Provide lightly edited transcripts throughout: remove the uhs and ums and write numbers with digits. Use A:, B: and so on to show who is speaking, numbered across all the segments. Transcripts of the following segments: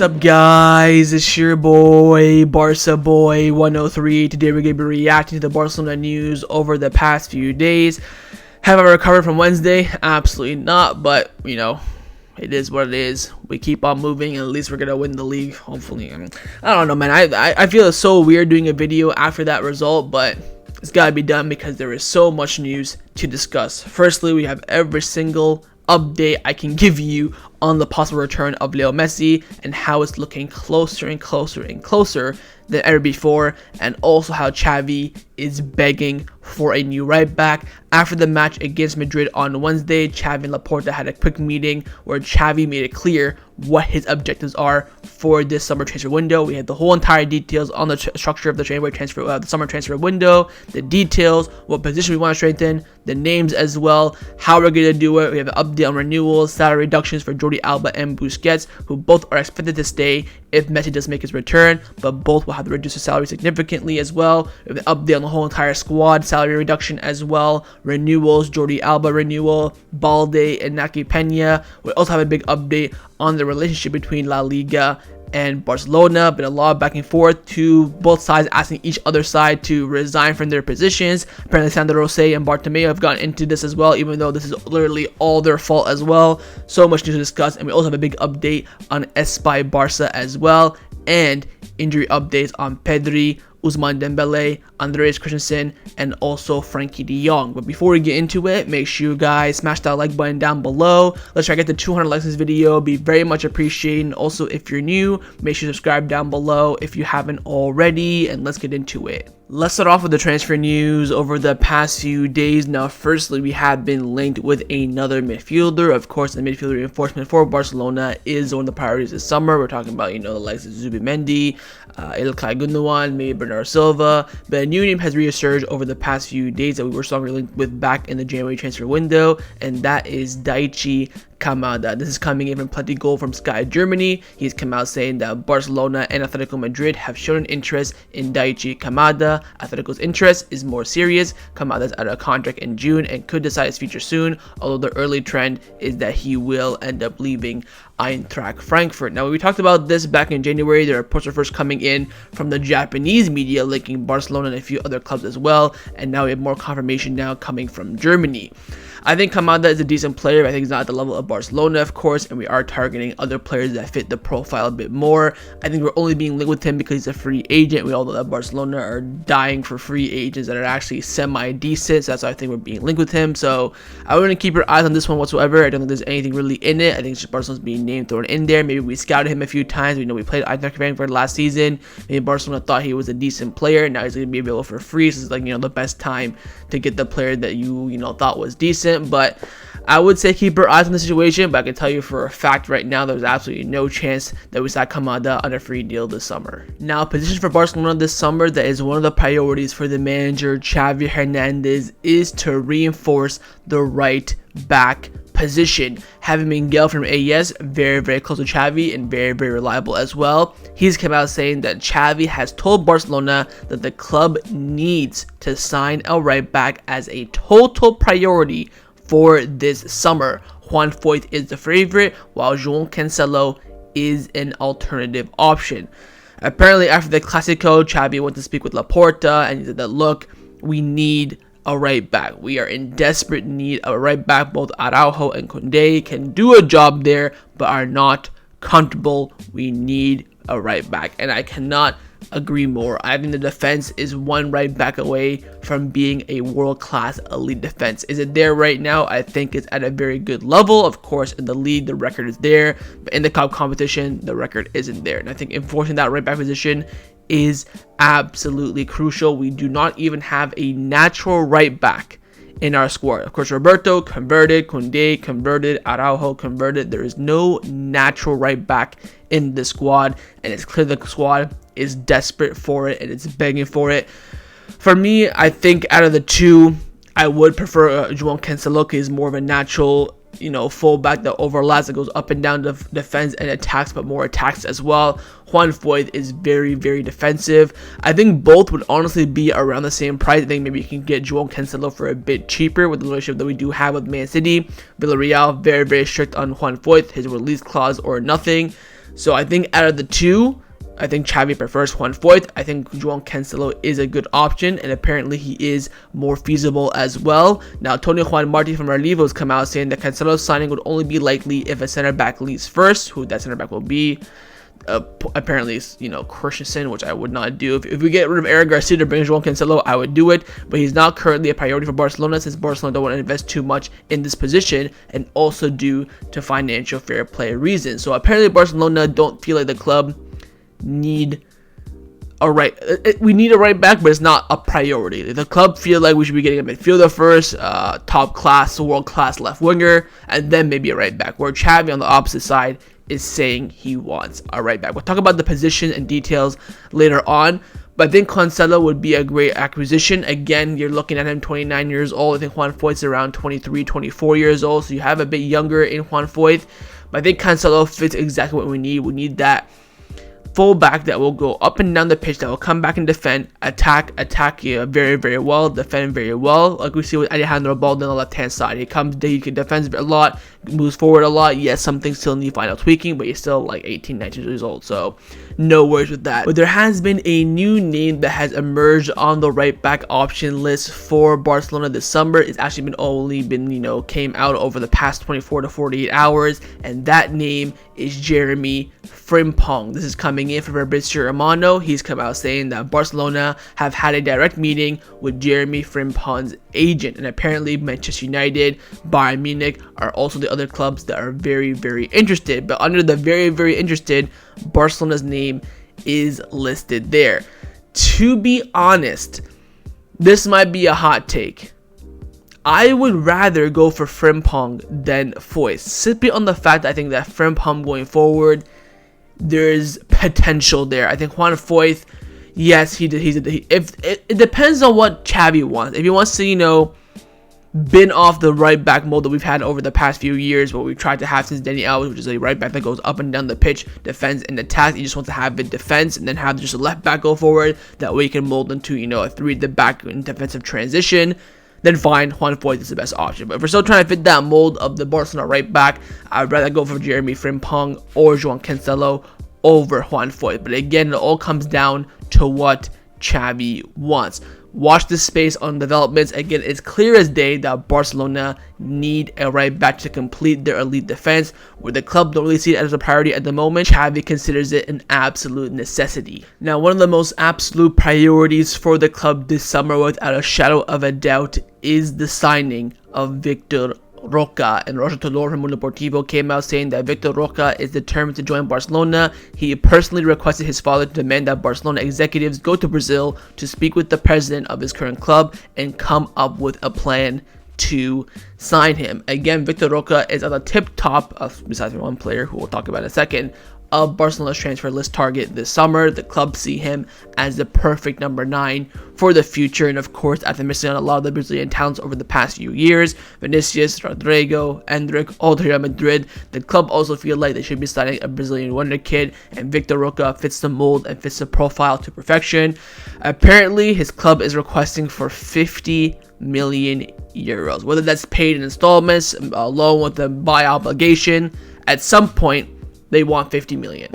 A: What's up, guys? It's your boy Barca Boy 103. Today we're gonna be reacting to the Barcelona news over the past few days. Have I recovered from Wednesday? Absolutely not, but you know, it is what it is. We keep on moving, and at least we're gonna win the league. Hopefully, I don't know, man. I feel it's so weird doing a video after that result, but it's gotta be done because there is so much news to discuss. Firstly, we have every single update I can give you on the possible return of Lionel Messi and how it's looking closer and closer and closer than ever before, and also how Xavi is begging for a new right back. After the match against Madrid on Wednesday, Xavi and Laporta had a quick meeting where Xavi made it clear what his objectives are for this summer transfer window. We had the whole entire details on the structure of the the summer transfer window, the details, what position we want to strengthen, the names as well, how we're going to do it. We have an update on renewals, salary reductions for Jordi, Alba, and Busquets, who both are expected to stay if Messi does make his return, but both will have to reduce their salary significantly as well. We have an update on the whole entire squad, salary reduction as well, renewals, Jordi Alba renewal, Balde, and Naki Pena. We also have a big update on the relationship between La Liga and Barcelona. Been a lot of back and forth, to both sides asking each other side to resign from their positions. Apparently Alejandro Rosell and Bartomeu have gotten into this as well, even though this is literally all their fault as well. So much news to discuss, and we also have a big update on Espai Barca as well, and injury updates on Pedri, Ousmane Dembele, Andreas Christensen, and also Frankie de Jong. But before we get into it, make sure you guys smash that like button down below. Let's try to get to 200 likes in this video. Be very much appreciated. Also, if you're new, make sure you subscribe down below if you haven't already, and let's get into it. Let's start off with the transfer news over the past few days. Now, firstly, we have been linked with another midfielder. Of course, the midfield reinforcement for Barcelona is one of the priorities this summer. We're talking about, the likes of Zubimendi, Ilkay Gundogan, maybe Bernardo Silva. But a new name has resurged over the past few days that we were strongly linked with back in the January transfer window, and that is Daichi Kamada. This is coming in from Plenty Goal from Sky Germany. He's come out saying that Barcelona and Atletico Madrid have shown an interest in Daichi Kamada. Atletico's interest is more serious. Kamada's out of contract in June and could decide his future soon, although the early trend is that he will end up leaving Eintracht Frankfurt. Now, when we talked about this back in January, there are reports are first coming in from the Japanese media linking Barcelona and a few other clubs as well, and now we have more confirmation now coming from Germany. I think Kamada is a decent player. I think he's not at the level of Barcelona, of course, and we are targeting other players that fit the profile a bit more. I think we're only being linked with him because he's a free agent. We all know that Barcelona are dying for free agents that are actually semi-decent, so that's why I think we're being linked with him. So I wouldn't keep your eyes on this one whatsoever. I don't think there's anything really in it. I think it's just Barcelona's being named, thrown in there. Maybe we scouted him a few times. We know we played Eintracht Frankfurt last season. Maybe Barcelona thought he was a decent player. Now he's going to be available for free, so it's like, the best time to get the player that you thought was decent. But I would say keep your eyes on the situation, but I can tell you for a fact right now there's absolutely no chance that we saw Kamada on a free deal this summer. Now, position for Barcelona this summer that is one of the priorities for the manager Xavi Hernandez is to reinforce the right back position. Having Miguel from AES, very close to Xavi and very reliable as well. He's come out saying that Xavi has told Barcelona that the club needs to sign a right back as a total priority for this summer. Juan Foyth is the favorite, while Joan Cancelo is an alternative option. Apparently, after the Clasico, Xavi went to speak with Laporta, and he said that, look, we need a right back. We are in desperate need of a right back. Both Araujo and Kounde can do a job there, but are not comfortable. We need a right back, and I cannot agree more. I think the defense is one right back away from being a world-class elite defense. Is it there right now? I think it's at a very good level. Of course, in the league, the record is there, but in the cup competition, the record isn't there. And I think enforcing that right back position is absolutely crucial. We do not even have a natural right back in our squad. Of course, Roberto converted, Kounde converted, Araujo converted. There is no natural right back in the squad, and it's clear the squad is desperate for it and it's begging for it. For me, I think out of the two, I would prefer Joan Cancelo, because he's more of a natural fullback that overlaps, that goes up and down the defense and attacks, but more attacks as well. Juan Foyth is very defensive. I think both would honestly be around the same price. I think maybe you can get Joan Cancelo for a bit cheaper with the relationship that we do have with Man City. Villarreal, very strict on Juan Foyth, his release clause or nothing. So I think out of the two, I think Xavi prefers Juan Foyth. I think Joan Cancelo is a good option, and apparently he is more feasible as well. Now, Tony Juan Marti from Renewal has come out saying that Cancelo's signing would only be likely if a center back leaves first. Who that center back will be? Apparently, Christensen, which I would not do. If we get rid of Eric Garcia to bring Joan Cancelo, I would do it, but he's not currently a priority for Barcelona, since Barcelona don't want to invest too much in this position, and also due to financial fair play reasons. So apparently Barcelona don't feel like the club need we need a right back, but it's not a priority. The club feel like we should be getting a midfielder first, top class, world class left winger, and then maybe a right back, where Xavi on the opposite side is saying he wants a right back. We'll talk about the position and details later on, but I think Cancelo would be a great acquisition. Again, you're looking at him 29 years old. I think Juan Foyth's around 23, 24 years old, so you have a bit younger in Juan Foyth, but I think Cancelo fits exactly what we need. We need that fullback that will go up and down the pitch, that will come back and defend, attack very, very well, defend very well, like we see with Alejandro Balde on the left hand side. He can defend a lot, moves forward a lot. Yes, some things still need final tweaking, but he's still like 18, 19 years old, so no worries with that. But there has been a new name that has emerged on the right back option list for Barcelona this summer. It's actually came out over the past 24 to 48 hours, and that name is Jeremy Frimpong. This is coming in from Fabrizio Romano. He's come out saying that Barcelona have had a direct meeting with Jeremy Frimpong's agent, and apparently Manchester United, Bayern Munich are also the other clubs that are very, very interested. But under the very, very interested, Barcelona's name is listed there. To be honest, this might be a hot take. I would rather go for Frimpong than Foyth, simply on the fact that I think that Frimpong going forward, there's potential there. I think Juan Foyth, yes, it depends on what Xavi wants. If he wants to, bin off the right back mold that we've had over the past few years, what we've tried to have since Dani Alves, which is a right back that goes up and down the pitch, defends and attacks. He just wants to have it defense and then have just a left back go forward. That way you can mold into, a three at the back in defensive transition. Then fine, Juan Foyth is the best option. But if we're still trying to fit that mold of the Barcelona right back, I'd rather go for Jeremy Frimpong or Joan Cancelo over Juan Foyth. But again, it all comes down to what Xavi wants. Watch this space on developments. Again, it's clear as day that Barcelona need a right back to complete their elite defense. Where the club don't really see it as a priority at the moment, Xavi considers it an absolute necessity. Now, one of the most absolute priorities for the club this summer, without a shadow of a doubt, is the signing of Vitor Roque. And Roger Tolor from Mundo Deportivo came out saying that Vitor Roque is determined to join Barcelona. He personally requested his father to demand that Barcelona executives go to Brazil to speak with the president of his current club and come up with a plan to sign him. Again, Vitor Roque is at the tip top of, besides one player who we'll talk about in a second, of Barcelona's transfer list target this summer. The club see him as the perfect number 9 for the future, and of course, after missing on a lot of the Brazilian talents over the past few years, Vinicius, Rodrigo, Endrick, all to Real Madrid, the club also feel like they should be signing a Brazilian wonder kid, and Vitor Roque fits the mold and fits the profile to perfection. Apparently, his club is requesting for 50 million euros, whether that's paid in installments, along with the buy obligation. At some point, they want 50 million.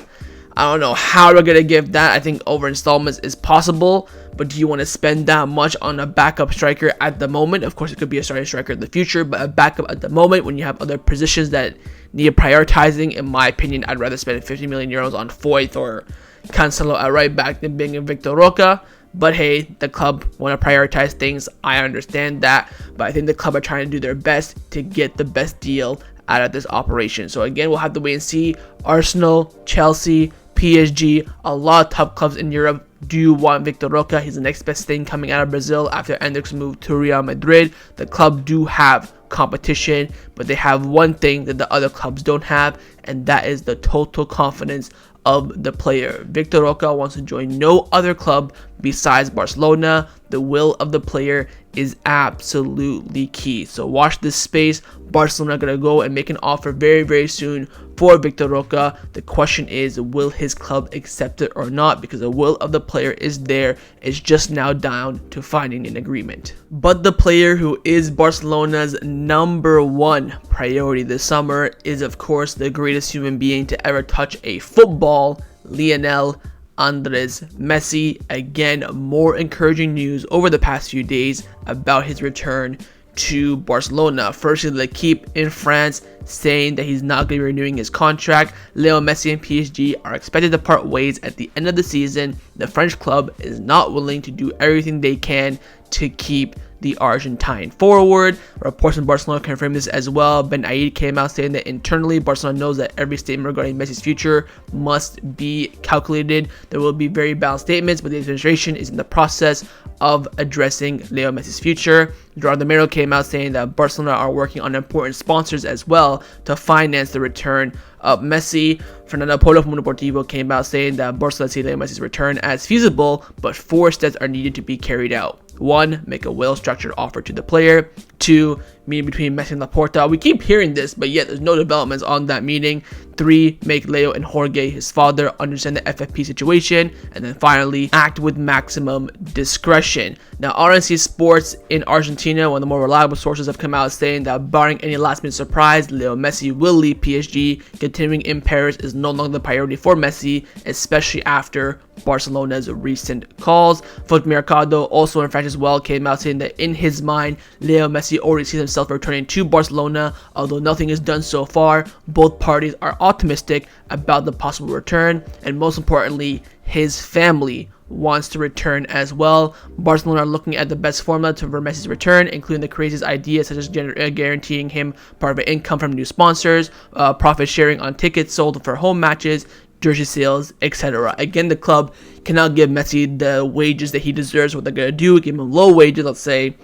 A: I don't know how they're going to give that. I think over installments is possible, but do you want to spend that much on a backup striker at the moment? Of course, it could be a starting striker in the future, but a backup at the moment when you have other positions that need prioritizing, in my opinion, I'd rather spend 50 million euros on Foyth or Cancelo at right back than being a Vitor Roque. But hey, the club want to prioritize things. I understand that, but I think the club are trying to do their best to get the best deal out of this operation. So again, we'll have to wait and see. Arsenal, Chelsea, PSG, a lot of top clubs in Europe do want Vitor Roque. He's the next best thing coming out of Brazil after Endrick's move to Real Madrid. The club do have competition, but they have one thing that the other clubs don't have, and that is the total confidence of the player. Vitor Roque wants to join no other club besides Barcelona. The will of the player is absolutely key. So watch this space. Barcelona are going to go and make an offer very, very soon for Vitor Roque. The question is, will his club accept it or not? Because the will of the player is there. It's just now down to finding an agreement. But the player who is Barcelona's number one priority this summer is, of course, the greatest human being to ever touch a football, Lionel Andres Messi. Again, more encouraging news over the past few days about his return to Barcelona. Firstly, the keep in France saying that he's not going to be renewing his contract. Lionel Messi and PSG are expected to part ways at the end of the season. The French club is not willing to do everything they can to keep the Argentine forward. Reports from Barcelona confirm this as well. Ben Aid came out saying that internally Barcelona knows that every statement regarding Messi's future must be calculated. There will be very balanced statements, but the administration is in the process of addressing Leo Messi's future. Jordi came out saying that Barcelona are working on important sponsors as well to finance the return of Messi. Fernando Polo from Mundo Deportivo came out saying that Barcelona see Leo Messi's return as feasible, but 4 steps are needed to be carried out. 1. Make a well-structured offer to the player. 2. Meeting between Messi and Laporta. We keep hearing this, but yet there's no developments on that meeting. 3. Make Leo and Jorge, his father, understand the FFP situation. And then finally, act with maximum discretion. Now, RNC Sports in Argentina, one of the more reliable sources, have come out saying that barring any last-minute surprise, Leo Messi will leave PSG. Continuing in Paris is no longer the priority for Messi, especially after Barcelona's recent calls. Foyth Mercado, also in France as well, came out saying that in his mind, Leo Messi already sees himself returning to Barcelona. Although nothing is done so far, both parties are optimistic about the possible return, and most importantly, his family wants to return as well. Barcelona are looking at the best formula for Messi's return, including the craziest ideas such as guaranteeing him part of the income from new sponsors, profit sharing on tickets sold for home matches, jersey sales, etc. Again, the club cannot give Messi the wages that he deserves. What they're going to do, give him low wages, let's say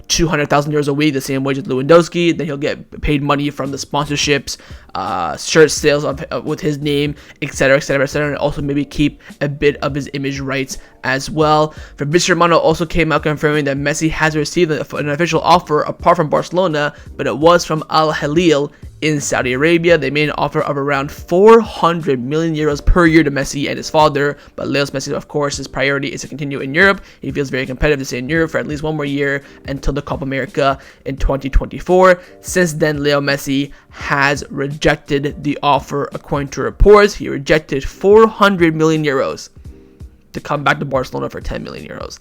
A: 200,000 euros a week, the same wage as Lewandowski. Then he'll get paid money from the sponsorships, shirt sales with his name, etc., etc., etc., and also maybe keep a bit of his image rights as well. Fabrizio Romano also came out confirming that Messi has received an official offer apart from Barcelona, but it was from Al Hilal in Saudi Arabia. They made an offer of around 400 million euros per year to Messi and his father, but Leo Messi, of course, his priority is to continue in Europe. He feels very competitive to stay in Europe for at least one more year until the Copa America in 2024. Since then, Leo Messi has rejected the offer. According to reports, he rejected 400 million euros to come back to Barcelona for 10 million euros.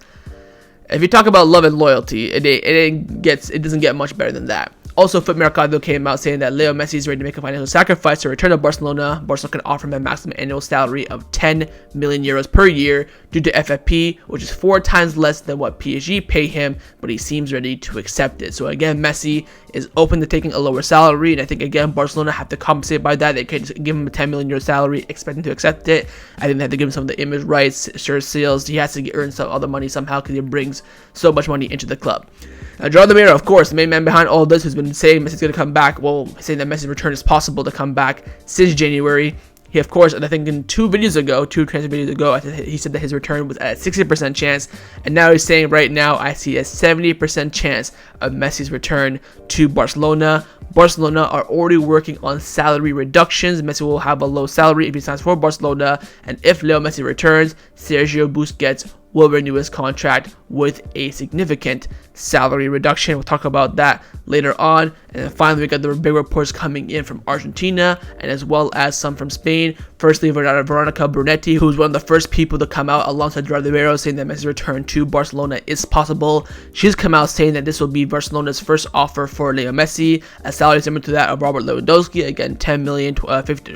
A: If you talk about love and loyalty, it doesn't get much better than that. Also, Foot Mercado came out saying that Leo Messi is ready to make a financial sacrifice to return to Barcelona. Barcelona can offer him a maximum annual salary of 10 million euros per year due to FFP, which is 4 times less than what PSG pay him, but he seems ready to accept it. So again, Messi is open to taking a lower salary, and I think again Barcelona have to compensate by that. They can't just give him a 10 million euro salary expecting to accept it. I think they have to give him some of the image rights, shirt sales. He has to earn some other money somehow because he brings so much money into the club. Jordi, of course, the main man behind all this, who's been saying Messi's going to come back, saying that Messi's return is possible to come back since January. He, of course, and I think in two transfer videos ago, he said that his return was at a 60% chance, and now he's saying right now, I see a 70% chance of Messi's return to Barcelona. Barcelona are already working on salary reductions. Messi will have a low salary if he signs for Barcelona, and if Leo Messi returns, Sergio Busquets will renew his contract with a significant salary reduction. We'll talk about that later on. And then finally, we got the big reports coming in from Argentina and as well as some from Spain. Firstly, Veronica Brunetti, who's one of the first people to come out alongside Jordi, saying that Messi's return to Barcelona is possible. She's come out saying that this will be Barcelona's first offer for Leo Messi, a salary similar to that of Robert Lewandowski. Again, 10 million,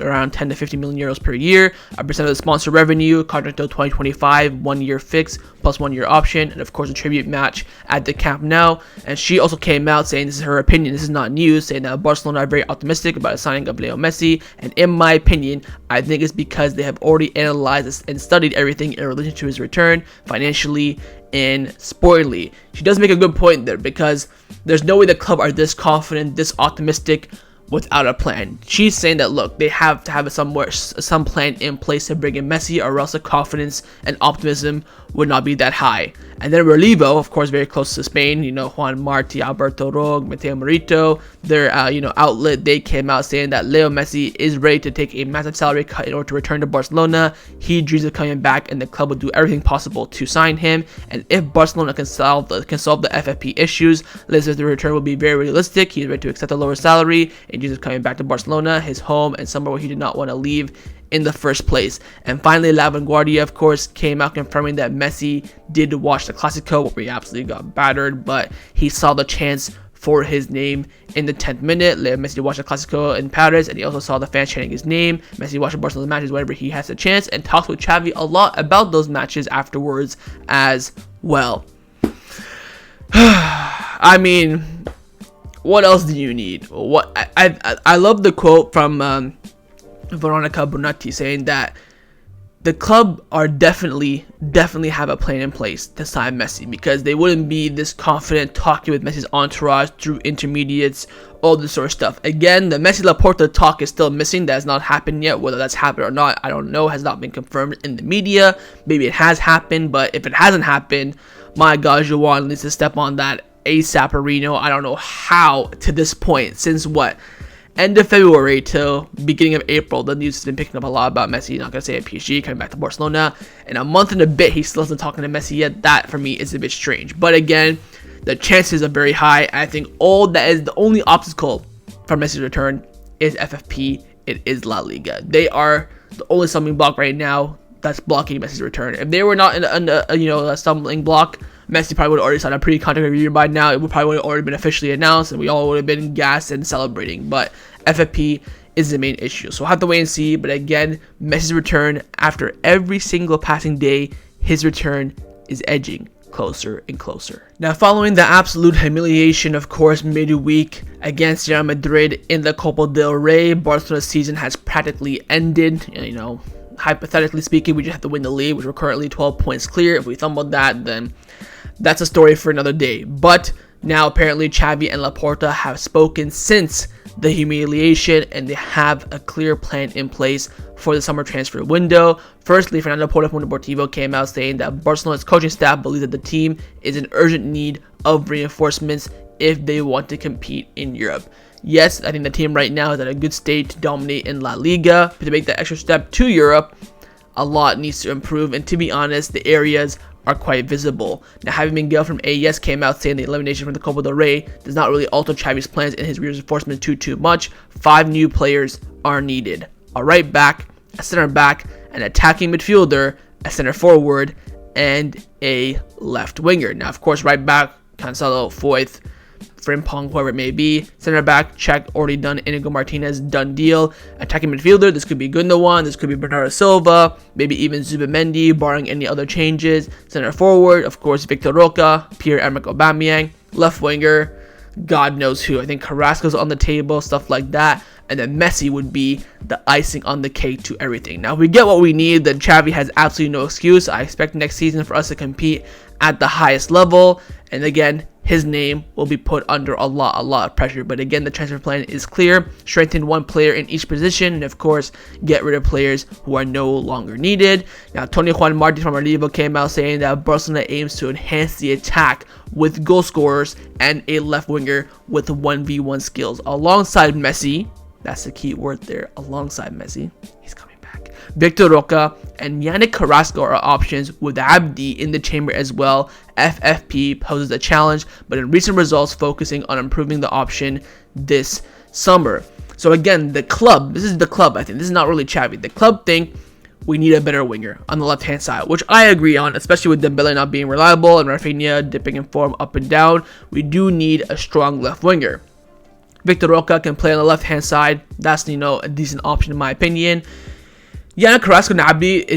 A: around 10 to 50 million euros per year, a percent of the sponsor revenue, contract till 2025, 1 year fix plus 1 year option, and of course a tribute match at the Camp Nou. And she also came out saying, this is her opinion, this is not news, saying that Barcelona are very optimistic about the signing of Leo Messi, and in my opinion, I think it's because they have already analyzed and studied everything in relation to his return, financially and sportly. She does make a good point there, because there's no way the club are this confident, this optimistic without a plan. She's saying that, look, they have to have some plan in place to bring in Messi, or else the confidence and optimism would not be that high. And then Relevo, of course, very close to Spain, Juan Martí, Alberto Roque, Mateo Morito, their outlet, they came out saying that Leo Messi is ready to take a massive salary cut in order to return to Barcelona. He dreams of coming back, and the club will do everything possible to sign him. And if Barcelona can solve the FFP issues, Les's return will be very realistic. He's ready to accept a lower salary and dreams of coming back to Barcelona, his home, and somewhere where he did not want to leave in the first place. And finally, La Vanguardia, of course, came out confirming that Messi did watch the Clasico, where he absolutely got battered, but he saw the chance for his name in the 10th minute. Messi watched the Clasico in Paris, and he also saw the fans chanting his name. Messi watched the Barcelona matches whenever he has a chance, and talks with Xavi a lot about those matches afterwards as well. I mean, what else do you need? I love the quote from Veronica Bonatti saying that the club are definitely have a plan in place to sign Messi, because they wouldn't be this confident talking with Messi's entourage through intermediates, all this sort of stuff. Again, the Messi Laporta talk is still missing. That has not happened yet. Whether that's happened or not, I don't know. Has not been confirmed in the media. Maybe it has happened, but if it hasn't happened, my God, Joan needs to step on that ASAP. I don't know how to this point, since what? End of February till beginning of April, the news has been picking up a lot about Messi not going to stay at PSG, coming back to Barcelona. In a month and a bit, he still isn't talking to Messi yet. That, for me, is a bit strange. But again, the chances are very high. I think the only obstacle for Messi's return is FFP. It is La Liga. They are the only stumbling block right now that's blocking Messi's return. If they were not in a stumbling block, Messi probably would have already signed a pre-contract review by now. It would probably have already been officially announced, and we all would have been gassed and celebrating. But FFP is the main issue, so we'll have to wait and see. But again, Messi's return, after every single passing day, his return is edging closer and closer. Now, following the absolute humiliation, of course, midweek against Real Madrid in the Copa del Rey, Barcelona's season has practically ended. Hypothetically speaking, we just have to win the league, which we're currently 12 points clear. If we fumble that, then that's a story for another day. But now apparently Xavi and Laporta have spoken since the humiliation, and they have a clear plan in place for the summer transfer window. Firstly, Fernando Porta from Deportivo came out saying that Barcelona's coaching staff believes that the team is in urgent need of reinforcements if they want to compete in Europe. Yes, I think the team right now is at a good state to dominate in La Liga, but to make that extra step to Europe, a lot needs to improve, and to be honest, the areas are quite visible. Now, Javier Miguel from AES came out saying the elimination from the Copa del Rey does not really alter Xavi's plans and his reinforcements too much. 5 new players are needed: a right back, a center back, an attacking midfielder, a center forward, and a left winger. Now, of course, right back, Cancelo, Foyth, Frimpong, whoever it may be. Center back, check, already done. Inigo Martinez, done deal. Attacking midfielder, this could be Gundogan, this could be Bernardo Silva, maybe even Zubimendi, barring any other changes. Center forward, of course, Vitor Roque, Pierre-Emerick Aubameyang. Left winger, God knows who. I think Carrasco's on the table, stuff like that. And then Messi would be the icing on the cake to everything. Now, if we get what we need, then Xavi has absolutely no excuse. I expect next season for us to compete at the highest level. And again, his name will be put under a lot of pressure. But again, the transfer plan is clear. Strengthen one player in each position, and of course, get rid of players who are no longer needed. Now, Tony Juan Martí from Renewal came out saying that Barcelona aims to enhance the attack with goal scorers and a left winger with 1v1 skills alongside Messi. That's the key word there, alongside Messi. He's coming back. Vitor Roque and Yannick Carrasco are options, with Abdi in the chamber as well. FFP poses a challenge, but in recent results, focusing on improving the option this summer. So again, the club, this is the club, I think. This is not really Xavi. The club think we need a better winger on the left-hand side, which I agree on, especially with Dembele not being reliable and Rafinha dipping in form up and down. We do need a strong left winger. Vitor Roque can play on the left-hand side. That's, a decent option in my opinion. Yannick Carrasco and Abdi,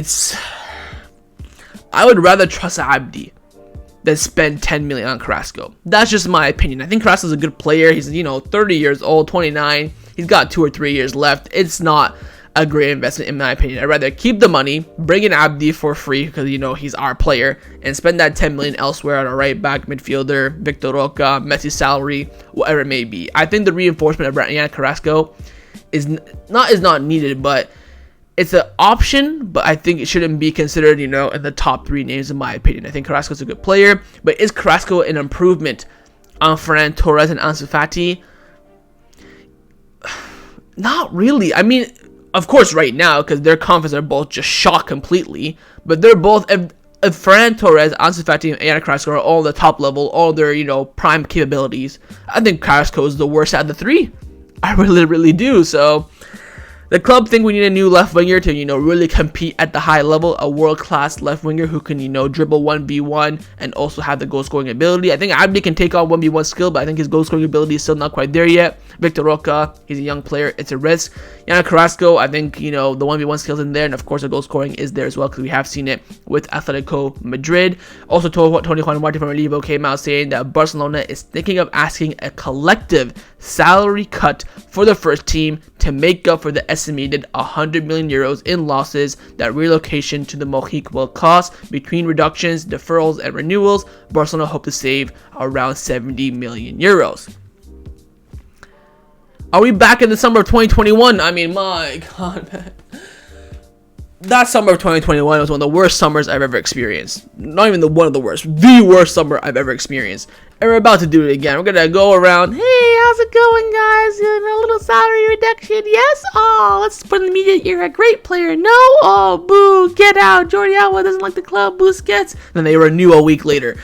A: I would rather trust Abdi than spend 10 million on Carrasco. That's just my opinion. I think Carrasco's a good player. He's, 30 years old, 29. He's got 2 or 3 years left. It's not a great investment in my opinion. I'd rather keep the money, bring in Abdi for free because he's our player, and spend that 10 million elsewhere on a right back, midfielder, Vitor Roque, Messi salary, whatever it may be. I think the reinforcement of Yannick Carrasco is not needed, but it's an option, but I think it shouldn't be considered, in the top 3 names in my opinion. I think Carrasco's a good player, but is Carrasco an improvement on Ferran Torres and Ansu Fati? Not really. I mean, of course, right now, because their confidence are both just shot completely, but they're both, if Ferran Torres, Ansu Fati, and Yannick Carrasco are all the top level, all their, prime capabilities, I think Carrasco is the worst out of the 3. I really, really do. So the club think we need a new left winger to, really compete at the high level, a world-class left winger who can, dribble 1v1 and also have the goal-scoring ability. I think Abdi can take on 1v1 skill, but I think his goal-scoring ability is still not quite there yet. Vitor Roque, he's a young player, it's a risk. Yannick Carrasco, I think, the 1v1 skills in there, and of course the goal-scoring is there as well, because we have seen it with Atletico Madrid. Also, Tony Juan from Renewal came out saying that Barcelona is thinking of asking a collective salary cut for the first team to make up for the estimated 100 million euros in losses that relocation to the Mojic will cost. Between reductions, deferrals, and renewals, Barcelona hope to save around 70 million euros. Are we back in the summer of 2021? I mean, my God, man. That summer of 2021 was one of the worst summers I've ever experienced. Not even one of the worst. The worst summer I've ever experienced. And we're about to do it again. We're going to go around. Hey, how's it going, guys? A little salary reduction. Yes? Oh, let's put in the media. You're a great player. No? Oh, boo. Get out. Jordi Alba doesn't like the club. Busquets. Then they renew a week later.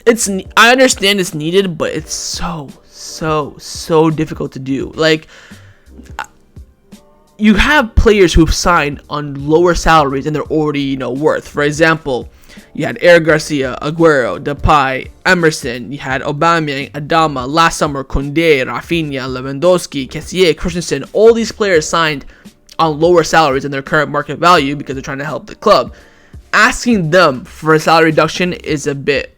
A: I understand it's needed, but it's so difficult to do. Like, you have players who've signed on lower salaries than they're already, worth. For example, you had Eric Garcia, Aguero, Depay, Emerson. You had Aubameyang, Adama, last summer, Kounde, Rafinha, Lewandowski, Kessié, Christensen. All these players signed on lower salaries than their current market value because they're trying to help the club. Asking them for a salary reduction is a bit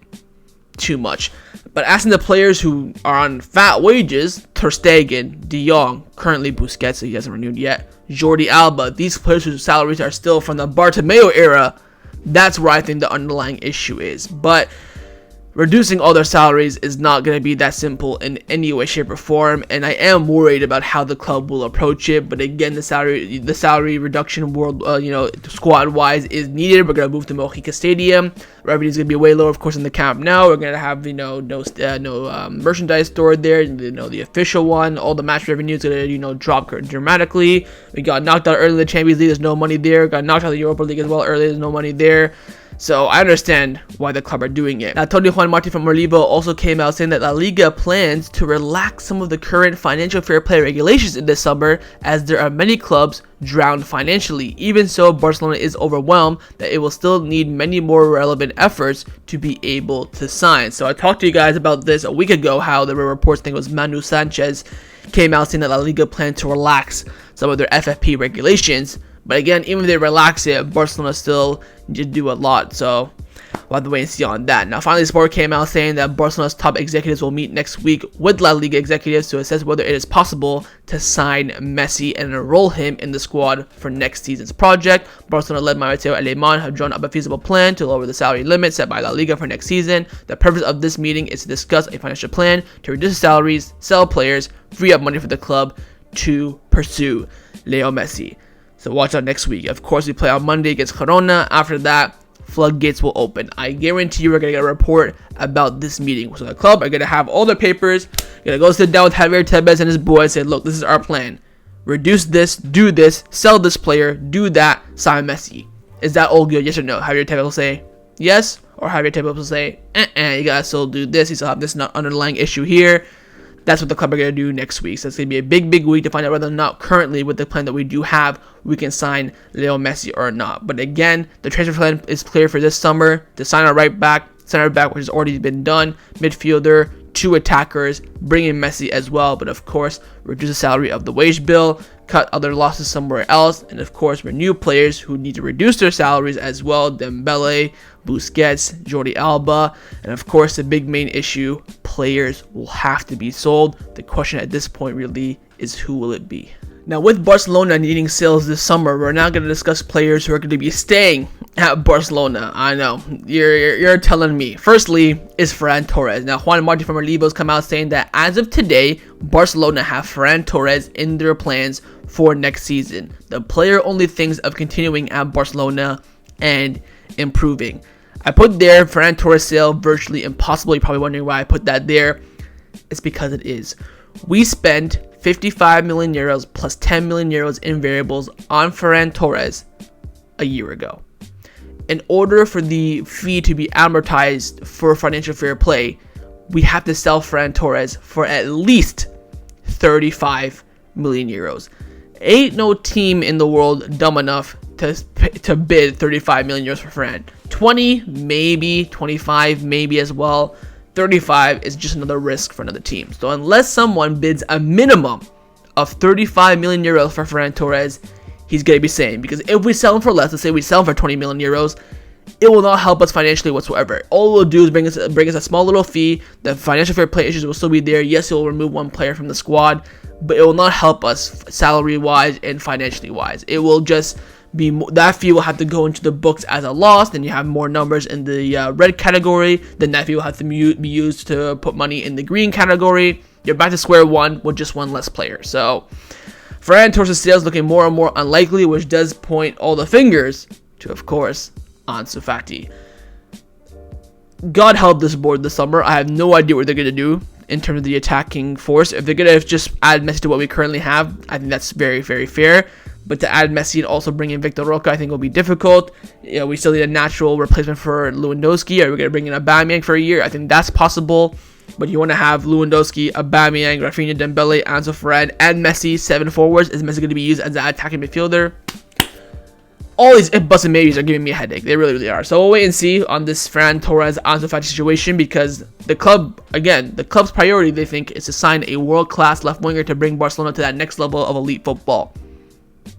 A: too much. But asking the players who are on fat wages, Ter Stegen, De Jong, currently Busquets, so he hasn't renewed yet, Jordi Alba, these players whose salaries are still from the Bartomeu era, that's where I think the underlying issue is. But reducing all their salaries is not going to be that simple in any way, shape, or form, and I am worried about how the club will approach it. But again, the salary reduction squad-wise is needed. We're going to move to Mojica Stadium. Revenue is going to be way lower, of course, in the Camp Nou. We're going to have no merchandise stored there. The official one, all the match revenue is going to drop dramatically. We got knocked out early in the Champions League. There's no money there. Got knocked out of the Europa League as well early. There's no money there. So I understand why the club are doing it. Now, Tony Juan from Relivo also came out saying that La Liga plans to relax some of the current financial fair play regulations in this summer, as there are many clubs drowned financially. Even so, Barcelona is overwhelmed that it will still need many more relevant efforts to be able to sign. So I talked to you guys about this a week ago, how there were reports, I think it was Manu Sanchez, came out saying that La Liga planned to relax some of their FFP regulations. But again, even if they relax it, Barcelona still need to do a lot. So we'll have to wait and see on that. Now, finally, Sport came out saying that Barcelona's top executives will meet next week with La Liga executives to assess whether it is possible to sign Messi and enroll him in the squad for next season's project. Barcelona, led by Mateo Alemán, have drawn up a feasible plan to lower the salary limit set by La Liga for next season. The purpose of this meeting is to discuss a financial plan to reduce salaries, sell players, free up money for the club to pursue Leo Messi. So watch out next week. Of course, we play on Monday against Girona. After that, floodgates will open. I guarantee you we're going to get a report about this meeting. So the club are going to have all their papers. Going to go sit down with Javier Tebas and his boys and say, look, this is our plan. Reduce this, do this, sell this player, do that, sign Messi. Is that all good? Yes or no? Javier Tebas will say yes, or Javier Tebas will say, you got to still do this. You still have this underlying issue here. That's what the club are going to do next week. So it's going to be a big week to find out whether or not currently with the plan that we do have, we can sign Leo Messi or not. But again, the transfer plan is clear for this summer to sign our right back, center back, which has already been done, midfielder, 2 attackers, bring in Messi as well. But of course, reduce the salary of the wage bill, cut other losses somewhere else, and of course, renew players who need to reduce their salaries as well. Dembele, Busquets, Jordi Alba, and of course, the big main issue, players will have to be sold. The question at this point really is, who will it be? Now, with Barcelona needing sales this summer, we're now going to discuss players who are going to be staying at Barcelona. I know, you're telling me. Firstly, is Ferran Torres. Now, Juan Martin from Liga has come out saying that as of today, Barcelona have Ferran Torres in their plans for next season. The player only thinks of continuing at Barcelona and improving. I put there Ferran Torres sale virtually impossible. You're probably wondering why I put that there. It's because it is. We spent 55 million euros plus 10 million euros in variables on Ferran Torres a year ago. In order for the fee to be amortized for financial fair play, we have to sell Ferran Torres for at least 35 million euros. Ain't no team in the world dumb enough to bid 35 million euros for Ferran. 20, maybe. 25, maybe as well. 35 is just another risk for another team. So unless someone bids a minimum of 35 million euros for Ferran Torres, he's going to be saying. Because if we sell him for less, let's say we sell him for 20 million euros, it will not help us financially whatsoever. All it will do is bring us a small little fee. The financial fair play issues will still be there. Yes, it will remove one player from the squad, but it will not help us salary-wise and financially-wise. It will just be that fee will have to go into the books as a loss. Then you have more numbers in the red category. Then that fee will have to be used to put money in the green category. You're back to square one with just one less player. So Ferran Torres' sales looking more and more unlikely, which does point all the fingers to, of course, Ansu Fati. God help this board this summer. I have no idea what they're going to do in terms of the attacking force. If they're going to just add Messi to what we currently have, I think that's very, very fair. But to add Messi and also bring in Vitor Roque, I think will be difficult. You know, we still need a natural replacement for Lewandowski. Are we going to bring in Aubameyang for a year? I think that's possible. But you want to have Lewandowski, Aubameyang, Rafinha, Dembele, Ansu Ferran, and Messi, 7 forwards. Is Messi going to be used as an attacking midfielder? All these buts and maybes are giving me a headache. They really, really are. So we'll wait and see on this Ferran Torres Ansu Fati situation, because the club, again, the club's priority, they think, is to sign a world-class left winger to bring Barcelona to that next level of elite football.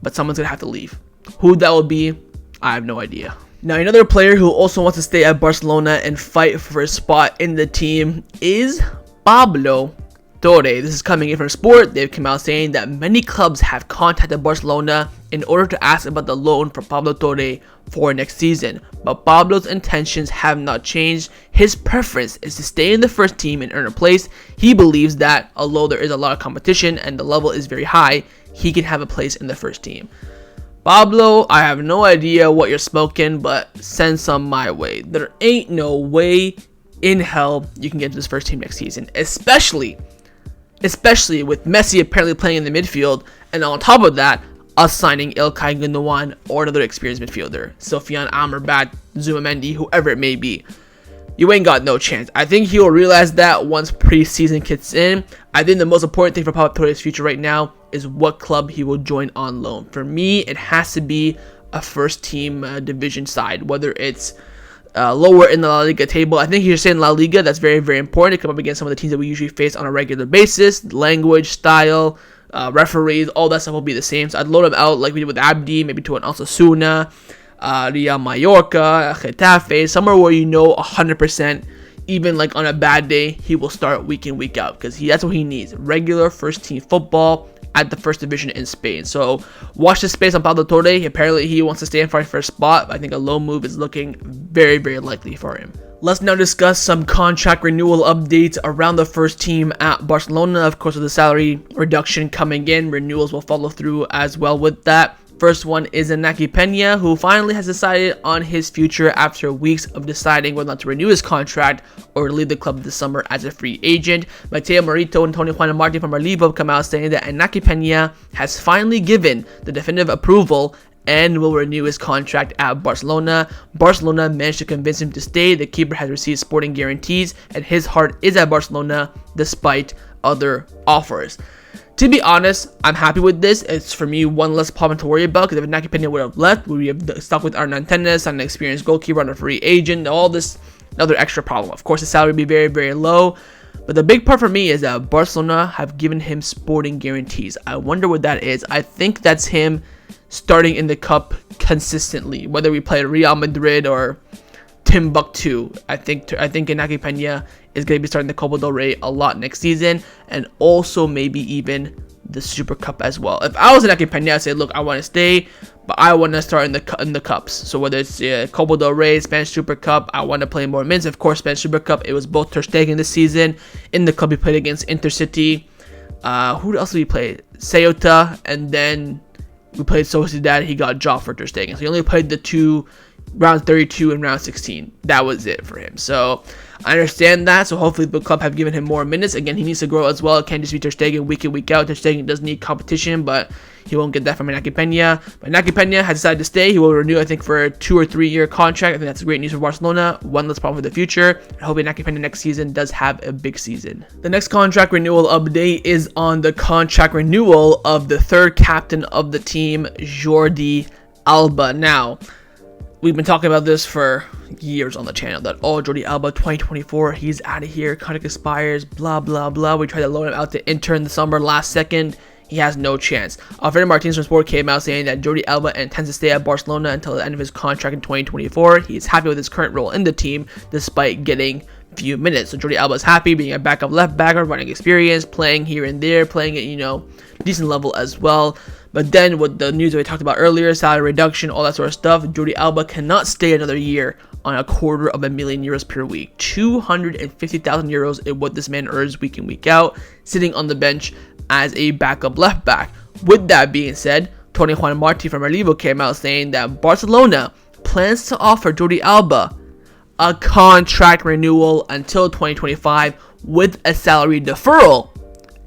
A: But someone's going to have to leave. Who that will be, I have no idea. Now, another player who also wants to stay at Barcelona and fight for a spot in the team is Pablo Torre. This is coming in from Sport. They've come out saying that many clubs have contacted Barcelona in order to ask about the loan for Pablo Torre for next season. But Pablo's intentions have not changed. His preference is to stay in the first team and earn a place. He believes that, although there is a lot of competition and the level is very high, he can have a place in the first team. Pablo, I have no idea what you're smoking, but send some my way. There ain't no way in hell you can get to this first team next season, especially with Messi apparently playing in the midfield, and on top of that, us signing İlkay Gündoğan or another experienced midfielder, Sofyan Amrabat, Zumamendi, whoever it may be. You ain't got no chance. I think he'll realize that once preseason kicks in. I think the most important thing for Pablo Torre's future right now is what club he will join on loan. For me, it has to be a first team division side, whether it's lower in the La Liga table. I think you're saying La Liga, that's very, very important to come up against some of the teams that we usually face on a regular basis. Language, style, referees, all that stuff will be the same. So I'd load them out like we did with Abdi, maybe to an Osasuna, Real Mallorca, Getafe, somewhere where you know 100%, even like on a bad day, he will start week in, week out, because that's what he needs. Regular first team football at the first division in Spain. So watch the space on Pablo Torre. Apparently he wants to stay in for a spot. I think a low move is looking very, very likely for him. Let's now discuss some contract renewal updates around the first team at Barcelona. Of course, with the salary reduction coming in, renewals will follow through as well with that. First one is Iñaki Peña, who finally has decided on his future after weeks of deciding whether or not to renew his contract or to leave the club this summer as a free agent. Mateo Morito and Tony Juan Martin from Liga have come out saying that Iñaki Peña has finally given the definitive approval and will renew his contract at Barcelona. Barcelona managed to convince him to stay. The keeper has received sporting guarantees, and his heart is at Barcelona despite other offers. To be honest, I'm happy with this. It's, for me, one less problem to worry about, because if Iñaki Peña would have left, we would have stuck with Hernan Tennis, an experienced goalkeeper on a free agent, all this, another extra problem. Of course, the salary would be very, very low. But the big part for me is that Barcelona have given him sporting guarantees. I wonder what that is. I think that's him starting in the cup consistently, whether we play Real Madrid or Timbuktu. I think Iñaki Peña is going to be starting the Copa del Rey a lot next season, and also maybe even the Super Cup as well. If I was an Pena, I'd say, look, I want to stay, but I want to start in the cups. So whether it's Copa del Rey, Spanish Super Cup, I want to play more minutes. Of course, Spanish Super Cup, it was both Ter Stegen this season. In the club, he played against Intercity. Who else did we play? Ceuta, and then we played Sociedad. He got dropped for Ter Stegen. So he only played the two round 32 and round 16. That was it for him. So I understand that. So hopefully the club have given him more minutes. Again, he needs to grow as well. It can't just be Ter Stegen week in, week out. Ter Stegen does need competition, but he won't get that from Inaki Pena. But Inaki Pena has decided to stay. He will renew, I think, for a 2 or 3 year contract. I think that's great news for Barcelona. One less problem for the future. I hope Inaki Pena next season does have a big season. The next contract renewal update is on the contract renewal of the third captain of the team, Jordi Alba. Now, we've been talking about this for years on the channel, that Jordi Alba 2024, he's out of here, contract expires, blah blah blah. We tried to loan him out to Inter in the summer last second. He has no chance. Alfredo Martinez from Sport came out saying that Jordi Alba intends to stay at Barcelona until the end of his contract in 2024. He is happy with his current role in the team despite getting few minutes. So Jordi Alba is happy being a backup left backer, running experience, playing here and there, playing at decent level as well. But then with the news that we talked about earlier, salary reduction, all that sort of stuff, Jordi Alba cannot stay another year on €250,000 per week. 250,000 euros is what this man earns week in, week out, sitting on the bench as a backup left back. With that being said, Tony Juan Martí from Renewal came out saying that Barcelona plans to offer Jordi Alba a contract renewal until 2025 with a salary deferral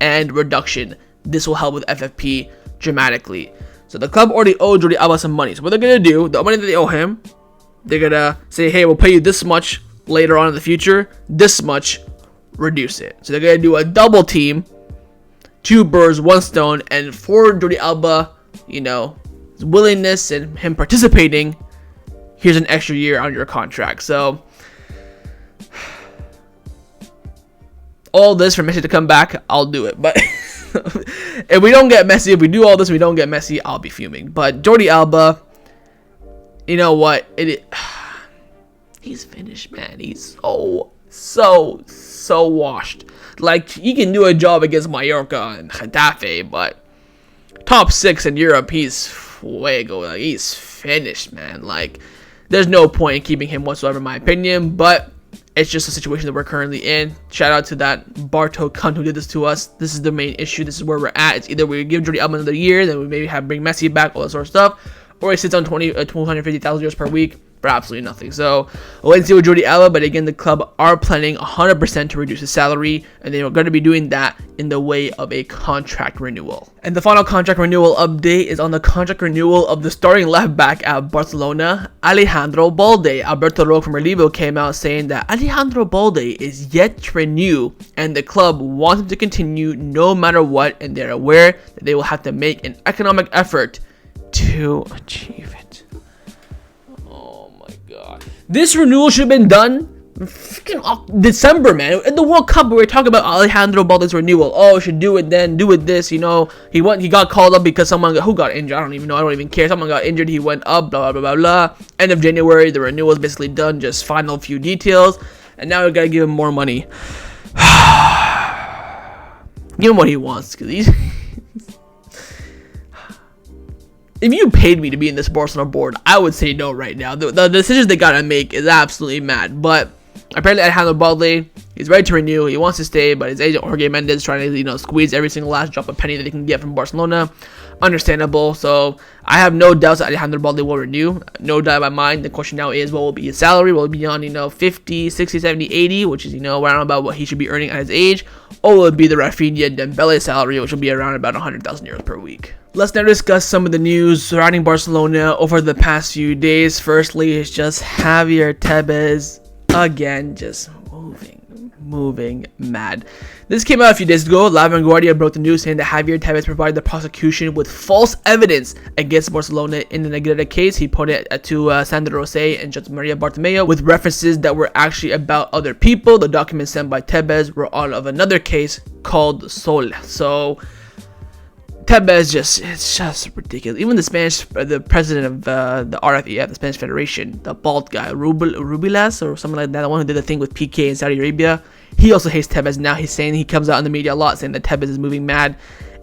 A: and reduction. This will help with FFP dramatically. So the club already owed Jordi Alba some money. So what they're going to do, the money that they owe him, they're going to say, hey, we'll pay you this much later on in the future, this much, reduce it. So they're going to do a double team, 2 birds, 1 stone, and for Jordi Alba, his willingness and him participating, here's an extra year on your contract. So all this for Messi to come back, I'll do it. But if we don't get Messi, if we do all this, we don't get Messi, I'll be fuming. But Jordi Alba, you know what? He's finished, man. He's so washed. Like, he can do a job against Mallorca and Getafe, but top 6 in Europe, he's fuego. Like, he's finished, man. Like, there's no point in keeping him whatsoever, in my opinion, but it's just a situation that we're currently in. Shout out to that Barto cunt who did this to us. This is the main issue. This is where we're at. It's either we give Jordi Alba another year, then we maybe bring Messi back, all that sort of stuff, or he sits on 250,000 euros per week for absolutely nothing. So we'll wait and see with Jordi Alba, but again, the club are planning 100% to reduce his salary, and they are going to be doing that in the way of a contract renewal. And the final contract renewal update is on the contract renewal of the starting left back at Barcelona, Alejandro Balde. Alberto Roque from Renewal came out saying that Alejandro Balde is yet to renew, and the club wants him to continue no matter what, and they're aware that they will have to make an economic effort to achieve it. Oh my god. This renewal should have been done freaking December, man. In the World Cup, we were talking about Alejandro Balde's renewal. Oh, should do it then, do it this, He got called up because who got injured? I don't even know. I don't even care. Someone got injured, he went up, blah, blah, blah, blah. End of January, the renewal is basically done, just final few details. And now we gotta give him more money. Give him what he wants, because he's... If you paid me to be in this Barcelona board, I would say no right now. The decisions they gotta make is absolutely mad. But apparently Alejandro Balde, he's ready to renew. He wants to stay, but his agent Jorge Mendes is trying to squeeze every single last drop of penny that he can get from Barcelona. Understandable. So I have no doubts that Alejandro Balde will renew. No doubt in my mind. The question now is, what will be his salary? Will it be on 50, 60, 70, 80, which is around about what he should be earning at his age, or will it be the Rafinha Dembele salary, which will be around about 100,000 euros per week? Let's now discuss some of the news surrounding Barcelona over the past few days. Firstly, it's just Javier Tebas again, just moving mad. This came out a few days ago. La Vanguardia broke the news saying that Javier Tebas provided the prosecution with false evidence against Barcelona in the Negrera case. He put it to Sandra Rosell and Jose Maria Bartomeu with references that were actually about other people. The documents sent by Tebas were all of another case called Sol. So Tebas it's just ridiculous. Even the president of the RFEF, the Spanish Federation, the bald guy, Rubilas or something like that, the one who did the thing with PK in Saudi Arabia, he also hates Tebas now. He comes out in the media a lot saying that Tebas is moving mad.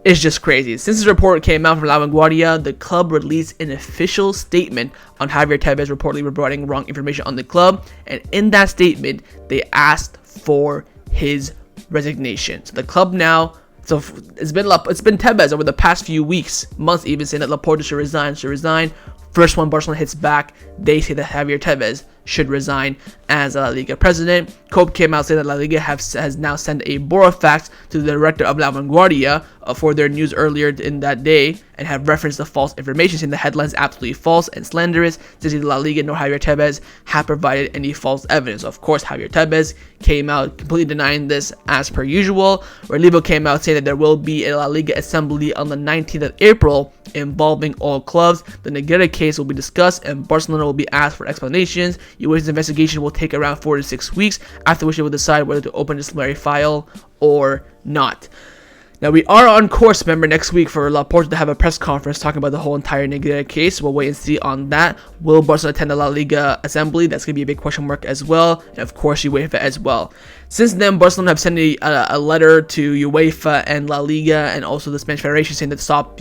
A: is just crazy. Since this report came out from La Vanguardia, the club released an official statement on Javier Tebas reportedly providing wrong information on the club, and in that statement, they asked for his resignation. So the club now, so it's been Tebas over the past few weeks, months even, saying that Laporta should resign. First one Barcelona hits back, they say that Javier Tebas should resign as La Liga president. Cope came out saying that La Liga has now sent a Burofax to the director of La Vanguardia for their news earlier in that day, and have referenced the false information, saying the headline is absolutely false and slanderous, since neither La Liga nor Javier Tebas have provided any false evidence. Of course, Javier Tebas came out completely denying this as per usual. Relivo came out saying that there will be a La Liga assembly on the 19th of April involving all clubs. The Negreira case will be discussed and Barcelona will be asked for explanations. UEFA's investigation will take around 4 to 6 weeks, after which they will decide whether to open a disciplinary file or not. Now, we are on course, remember, next week for Laporta to have a press conference talking about the whole entire Negreira case. We'll wait and see on that. Will Barcelona attend the La Liga assembly? That's going to be a big question mark as well. And, of course, UEFA as well. Since then, Barcelona have sent a letter to UEFA and La Liga and also the Spanish Federation saying that stop,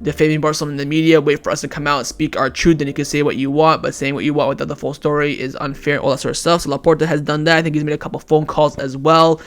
A: defaming Barcelona in the media, wait for us to come out and speak our truth, then you can say what you want, but saying what you want without the full story is unfair, all that sort of stuff. So Laporta has done that. I think he's made a couple phone calls as well.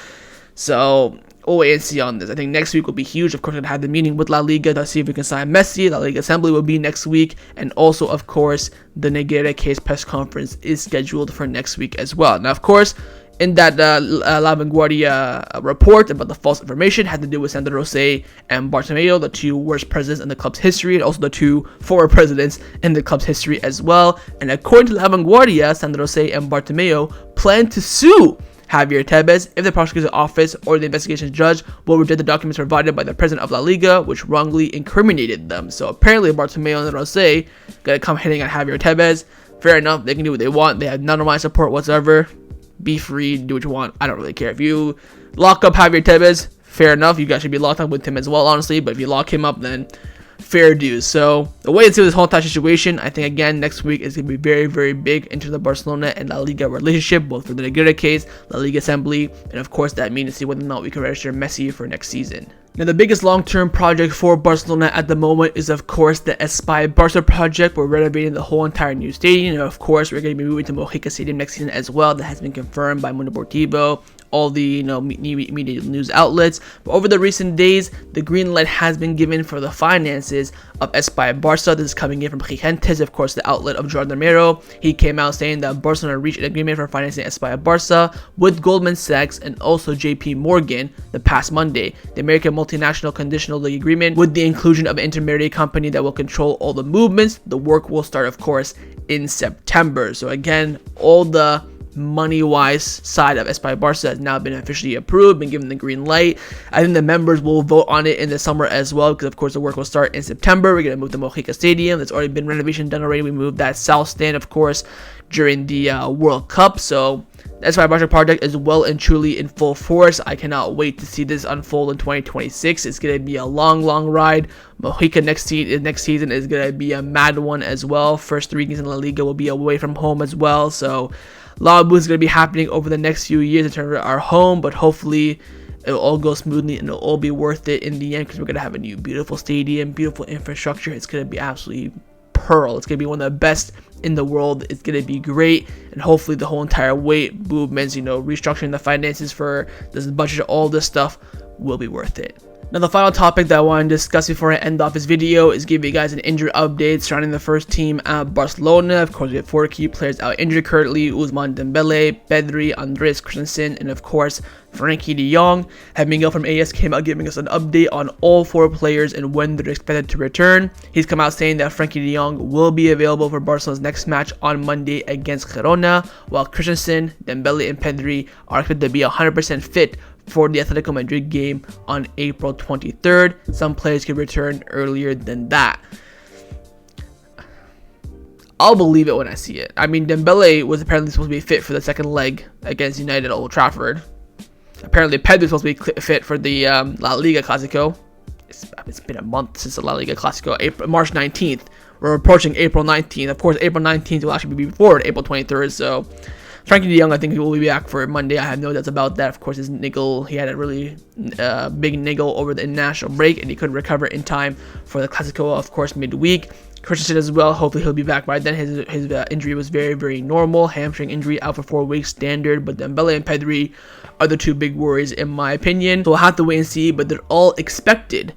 A: So we'll wait and see on this. I think next week will be huge. Of course, we're going to have the meeting with La Liga to see if we can sign Messi. La Liga Assembly will be next week. And also, of course, the Negreira case press conference is scheduled for next week as well. Now, of course, in that La Vanguardia report about the false information had to do with Sandro Rosell and Bartomeu, the two worst presidents in the club's history, and also the two former presidents in the club's history as well. And according to La Vanguardia, Sandro Rosell and Bartomeu plan to sue Javier Tebas if the prosecutor's office or the investigation judge will reject the documents provided by the president of La Liga, which wrongly incriminated them. So apparently Bartomeu and Rosell gonna come hitting at Javier Tebas. Fair enough, they can do what they want. They have none of my support whatsoever. Be free, do what you want. I don't really care. If you lock up Javier Tebas, fair enough. You guys should be locked up with him as well, honestly. But if you lock him up, then fair dues. So the way to see this whole entire situation, I think again next week is going to be very, very big into the Barcelona and La Liga relationship, both for the Negreira case, La Liga Assembly, and of course that means to see whether or not we can register Messi for next season. Now, the biggest long-term project for Barcelona at the moment is, of course, the Espai Barca project. We're renovating the whole entire new stadium, and of course, we're going to be moving to Mojica Stadium next season as well. That has been confirmed by Mundo Deportivo, all the media news outlets. But over the recent days, the green light has been given for the finances of Espai Barca. This is coming in from Gigentes, of course, the outlet of Jordi. He came out saying that Barcelona reached an agreement for financing Espai Barca with Goldman Sachs and also JP Morgan the past Monday. The American multinational conditional the agreement with the inclusion of an intermediary company that will control all the movements. The work will start, of course, in September. So again, all the money-wise side of Espai Barca has now been officially approved, been given the green light. I think the members will vote on it in the summer as well, because of course the work will start in September. We're going to move the Mojica Stadium. There's already been renovation done already. We moved that south stand, of course, during the World Cup. So the Espai Barca project is well and truly in full force. I cannot wait to see this unfold in 2026. It's going to be a long, long ride. Mojica next season is going to be a mad one as well. First 3 games in La Liga will be away from home as well. So a lot of moves are going to be happening over the next few years in terms of our home, but hopefully it'll all go smoothly and it'll all be worth it in the end, because we're going to have a new beautiful stadium, beautiful infrastructure. It's going to be absolutely pearl. It's going to be one of the best in the world. It's going to be great, and hopefully the whole entire weight movements, restructuring the finances for this budget, all this stuff will be worth it. Now, the final topic that I want to discuss before I end off this video is give you guys an injury update surrounding the first team at Barcelona. Of course, we have 4 key players out injured currently: Ousmane Dembele, Pedri, Andreas Christensen, and of course Frenkie de Jong. Miguel from AS came out giving us an update on all 4 players and when they're expected to return. He's come out saying that Frenkie de Jong will be available for Barcelona's next match on Monday against Girona, while Christensen, Dembele, and Pedri are expected to be 100% fit for the Atletico Madrid game on April 23rd. Some players could return earlier than that. I'll believe it when I see it. I mean, Dembele was apparently supposed to be fit for the second leg against United at Old Trafford. Apparently, Pedri was supposed to be fit for the La Liga Clasico. It's been a month since the La Liga Clasico, March 19th. We're approaching April 19th. Of course, April 19th will actually be before April 23rd, so Frankie de Jong, I think he will be back for Monday. I have no doubts about that. Of course, his niggle, he had a really big niggle over the international break, and he couldn't recover in time for the Clasico, of course, midweek. Christensen as well, hopefully he'll be back by then. His injury was very, very normal. Hamstring injury, out for 4 weeks, standard. But Dembele and Pedri are the 2 big worries in my opinion. So we'll have to wait and see, but they're all expected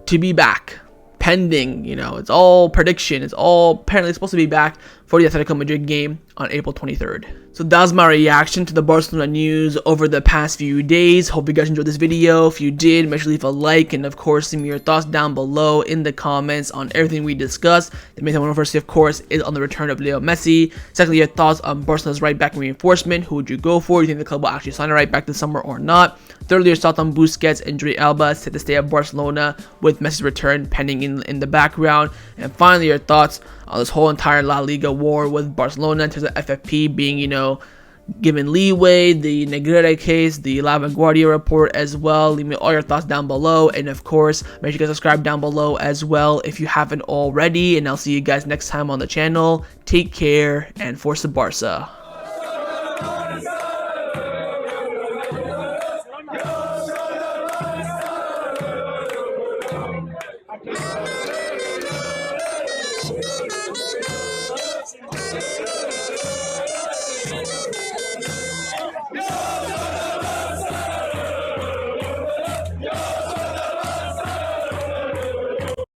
A: to be back. Pending, it's all prediction. It's all apparently supposed to be back for the Atletico Madrid game on April 23rd. So that was my reaction to the Barcelona news over the past few days. Hope you guys enjoyed this video. If you did, make sure to leave a like, and of course, leave me your thoughts down below in the comments on everything we discussed. The main thing I want to first see, of course, is on the return of Lionel Messi. Secondly, your thoughts on Barcelona's right back reinforcement. Who would you go for? Do you think the club will actually sign a right back this summer or not? Thirdly, your thoughts on Busquets and Jordi Alba set to stay at Barcelona with Messi's return pending in the background. And finally, your thoughts on this whole entire La Liga war with Barcelona in terms of FFP being, given leeway, the Negrera case, the La Vanguardia report as well. Leave me all your thoughts down below, and of course, make sure you guys subscribe down below as well if you haven't already, and I'll see you guys next time on the channel. Take care, and Forza Barca.